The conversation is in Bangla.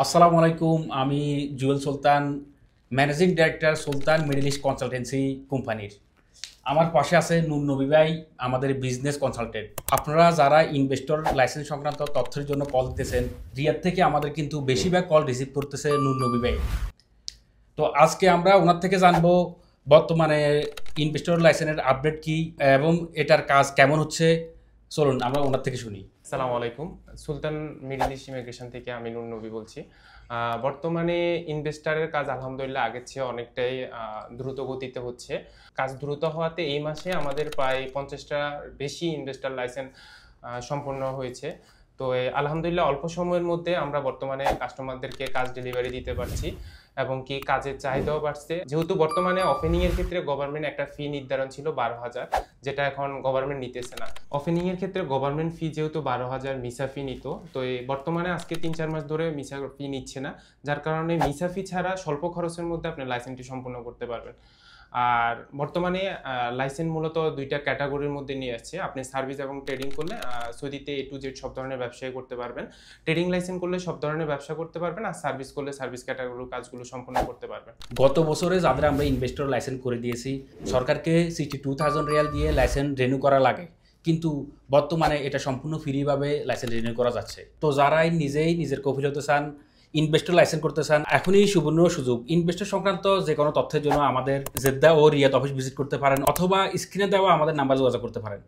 আসসালামু আলাইকুম। আমি জুয়েল সুলতান, ম্যানেজিং ডাইরেক্টর সুলতান মিডল ইস্ট কনসালটেন্সি কোম্পানির। আমার পাশে আছে নূর নবী ভাই, আমাদের বিজনেস কনসালটেন্ট। আপনারা যারা ইনভেস্টর লাইসেন্স সংক্রান্ত তথ্যের জন্য কল দিতেছেন, রিয়াদ থেকে আমাদের কিন্তু বেশিরভাগ কল রিসিভ করতেছে নূর নবী ভাই। তো আজকে আমরা ওনার থেকে জানবো বর্তমানে ইনভেস্টর লাইসেন্সের আপডেট কি এবং এটার কাজ কেমন হচ্ছে। চলুন আমরা ওনার থেকে শুনি। আসসালামু আলাইকুম। সুলতান মিডল ইস্ট ইমিগ্রেশন থেকে আমি নূর নবী বলছি। বর্তমানে ইনভেস্টরের কাজ আলহামদুলিল্লাহ আগের চেয়ে অনেকটাই দ্রুত গতিতে হচ্ছে। কাজ দ্রুত হওয়াতে এই মাসে আমাদের প্রায় 50টা বেশি ইনভেস্টর লাইসেন্স সম্পন্ন হয়েছে। তো আলহামদুলিল্লাহ অল্প সময়ের মধ্যে আমরা বর্তমানে কাস্টমারদেরকে কাজ ডেলিভারি দিতে পারছি এবং কি কাজের চাহিদাও বাড়ছে। যেহেতু বর্তমানে ওপেনিং এর ক্ষেত্রে গভর্নমেন্ট একটা ফি নির্ধারণ ছিল 12,000, যেটা এখন গভর্নমেন্ট নিতেছে না। ওপেনিং এর ক্ষেত্রে গভর্নমেন্ট ফি যেহেতু 12,000 মিসা ফি নিত, তো বর্তমানে আজকে 3-4 মাস ধরে মিসা ফি নিচ্ছে না, যার কারণে মিসা ফি ছাড়া স্বল্প খরচের মধ্যে আপনি লাইসেন্সটি সম্পূর্ণ করতে পারবেন। আর বর্তমানে লাইসেন্স মূলত দুইটা ক্যাটাগরির মধ্যে নিয়ে আসছে। আপনি সার্ভিস এবং ট্রেডিং করলে সৌদিতে A to Z সব ধরনের ব্যবসায় করতে পারবেন। ট্রেডিং লাইসেন্স করলে সব ধরনের ব্যবসা করতে পারবেন, আর সার্ভিস করলে সার্ভিস ক্যাটাগরির কাজগুলো সম্পূর্ণ করতে পারবেন। গত বছরে যাদের আমরা ইনভেস্টর লাইসেন্স করে দিয়েছি, সরকারকে 62,000 রিয়াল দিয়ে লাইসেন্স রিনিউ করা লাগে, কিন্তু বর্তমানে এটা সম্পূর্ণ ফ্রিভাবে লাইসেন্স রিনিউ করা যাচ্ছে। তো যারাই নিজেই নিজের কফিল হতে চান, ইনভেস্টর লাইসেন্স করতে চান, এখনই সুবর্ণ সুযোগ। ইনভেস্টর সংক্রান্ত যে কোনো তথ্যের জন্য আমাদের জেদ্দা ও রিয়াদ অফিস ভিজিট করতে পারেন, অথবা স্ক্রিনে দেওয়া আমাদের নাম্বার যোগাযোগ করতে পারেন।